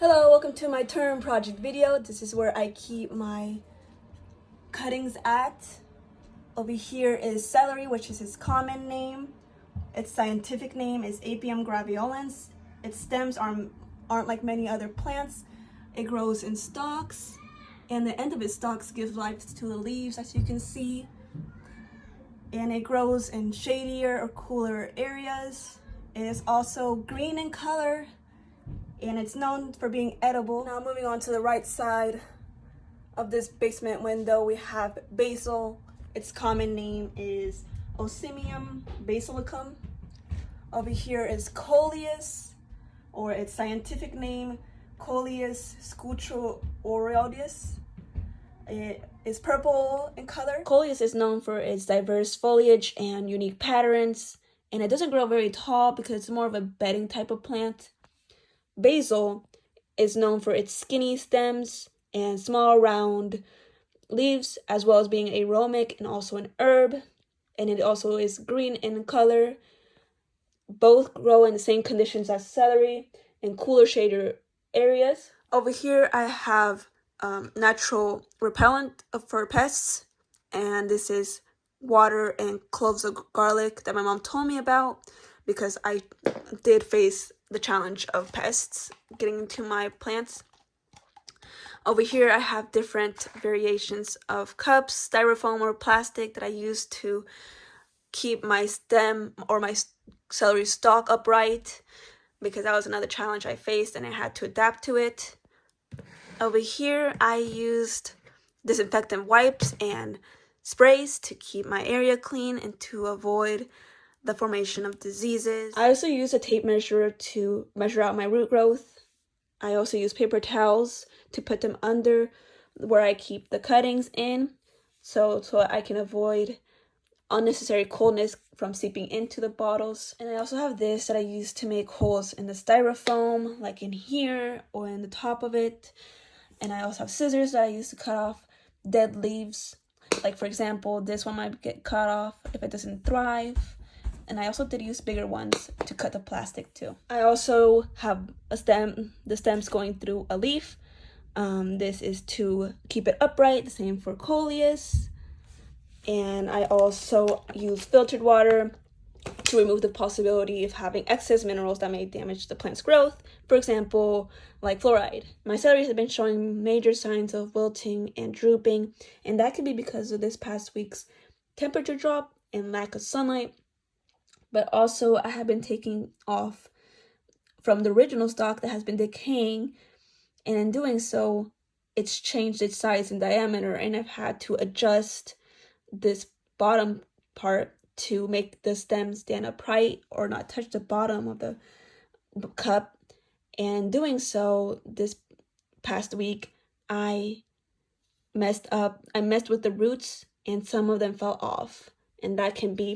Hello, welcome to my term project video. This is where I keep my cuttings at. Over here is celery, which is its common name. Its scientific name is Apium graveolens. Its stems aren't like many other plants. It grows in stalks, and the end of its stalks gives life to the leaves, as you can see. And it grows in shadier or cooler areas. It is also green in color, and it's known for being edible. Now moving on to the right side of this basement window, we have basil. Its common name is Ocimium basilicum. Over here is Coleus, or its scientific name, Coleus scutroides. It is purple in color. Coleus is known for its diverse foliage and unique patterns, and it doesn't grow very tall because it's more of a bedding type of plant. Basil is known for its skinny stems and small round leaves, as well as being aromatic and also an herb, and it also is green in color. Both grow in the same conditions as celery in cooler shaded areas. Over here I have natural repellent for pests, and this is water and cloves of garlic that my mom told me about because I did face the challenge of pests getting into my plants. Over here I have different variations of cups, styrofoam or plastic that I use to keep my stem or my celery stalk upright, because that was another challenge I faced and I had to adapt to it. Over here I used disinfectant wipes and sprays to keep my area clean and to avoid the formation of diseases. I also use a tape measure to measure out my root growth. I also use paper towels to put them under where I keep the cuttings in, so I can avoid unnecessary coldness from seeping into the bottles. And I also have this that I use to make holes in the styrofoam, like in here or in the top of it. And I also have scissors that I use to cut off dead leaves. Like for example, this one might get cut off if it doesn't thrive. And I also did use bigger ones to cut the plastic too. I also have the stems going through a leaf. This is to keep it upright, the same for Coleus. And I also use filtered water to remove the possibility of having excess minerals that may damage the plant's growth, for example, like fluoride. My celery has been showing major signs of wilting and drooping, and that could be because of this past week's temperature drop and lack of sunlight. But also I have been taking off from the original stock that has been decaying, and in doing so, it's changed its size and diameter, and I've had to adjust this bottom part to make the stem stand upright or not touch the bottom of the cup. And doing so, this past week, I messed with the roots and some of them fell off. And that can be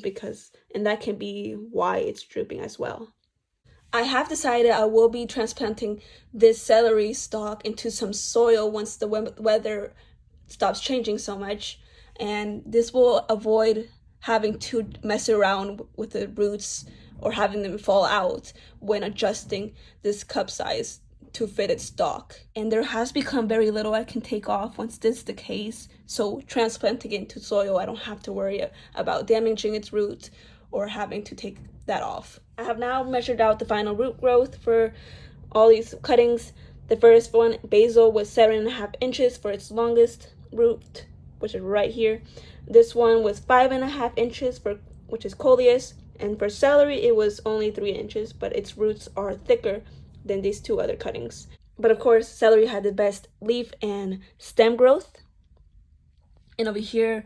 why it's drooping as well. I have decided I will be transplanting this celery stalk into some soil once the weather stops changing so much. And this will avoid having to mess around with the roots or having them fall out when adjusting this cup size to fit its stalk. And there has become very little I can take off once this is the case, so transplanting it into soil, I don't have to worry about damaging its roots or having to take that off. I have now measured out the final root growth for all these cuttings. The first one, basil, was 7.5 inches for its longest root, which is right here. This one was 5.5 inches which is Coleus, and for celery it was only 3 inches, but its roots are thicker than these two other cuttings. But of course, celery had the best leaf and stem growth. And over here,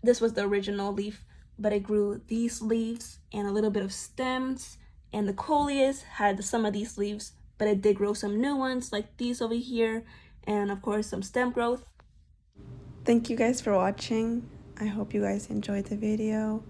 this was the original leaf, but it grew these leaves and a little bit of stems. And the Coleus had some of these leaves, but it did grow some new ones like these over here, and of course some stem growth. Thank you guys for watching. I hope you guys enjoyed the video.